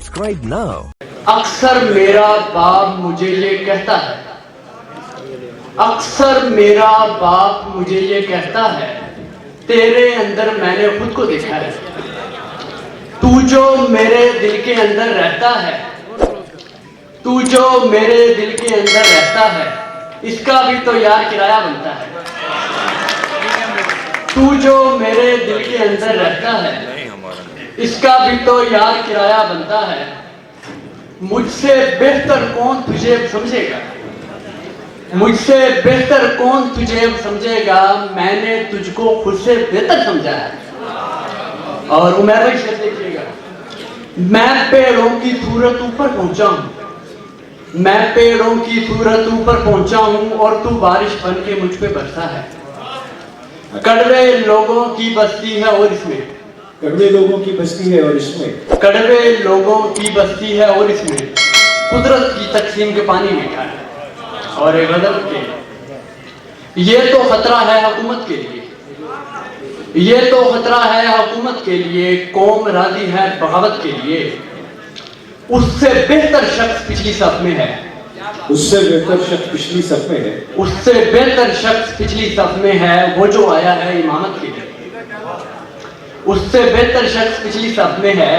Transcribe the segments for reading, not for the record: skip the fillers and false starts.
Subscribe now. अक्सर मेरा बाप मुझे ये कहता है, अक्सर मेरा बाप मुझे ये कहता है, तेरे अंदर मैंने खुद को देखा है। तू जो मेरे दिल के अंदर रहता है, तू जो मेरे दिल के अंदर रहता है, इसका भी तो यार किराया बनता है। तू जो मेरे दिल के अंदर रहता है, इसका भी तो यार किराया बनता है। मुझसे बेहतर कौन तुझे समझेगा, मुझसे बेहतर कौन तुझे समझेगा, मैंने तुझको खुद से बेहतर समझा है। और उमर भाई शेर देखिएगा, मैं पेड़ों की सूरत ऊपर पहुंचा हूं, मैं पेड़ों की सूरत ऊपर पहुंचा हूं और तू बारिश बन के मुझ पे बरसा है। कड़वे लोगों की बस्ती है और इसमें, कड़वे लोगों की बस्ती है और इसमें, कड़वे लोगों की बस्ती है और इसमें कुदरत की तकसीम के पानी मीठा है। और एक गजल के, ये तो खतरा है हुकूमत के लिए, ये तो खतरा है हुकूमत के लिए, कौम राजी है बगावत के लिए। उससे बेहतर शख्स पिछली सफ में है, उससे बेहतर शख्स पिछली सफ में है, उससे बेहतर शख्स पिछली सफ में है, वो जो आया है इमामत के लिए। उससे बेहतर शख्स पिछली सफ में है,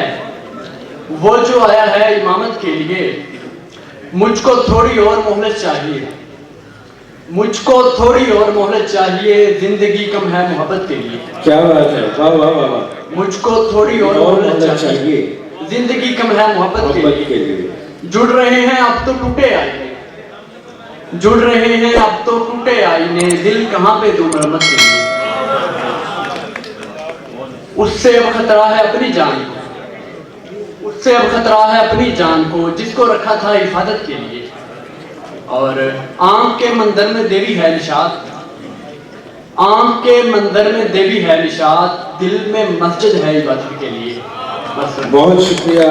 वो जो आया है इमामत के लिए। मुझको थोड़ी और मोहलत चाहिए, मुझको थोड़ी और मोहलत चाहिए, जिंदगी कम है मोहब्बत के लिए। क्या बात है, वाह वाह वाह वाह। मुझको थोड़ी और मोहलत चाहिए, जिंदगी कम है मोहब्बत के लिए। जुड़ रहे हैं अब तो टूटे आईने, जुड़ रहे हैं अब तो टूटे आईने, दिल कहाँ पे दूं मरम्मत के लिए। उससे अब खतरा है अपनी जान को, उससे अब खतरा है अपनी जान को, जिसको रखा था हिफाजत के लिए। और आंख के मंदिर में देवी है निशात, आंख के मंदिर में देवी है निशात, दिल में मस्जिद है इबादत के लिए। बस बहुत शुक्रिया।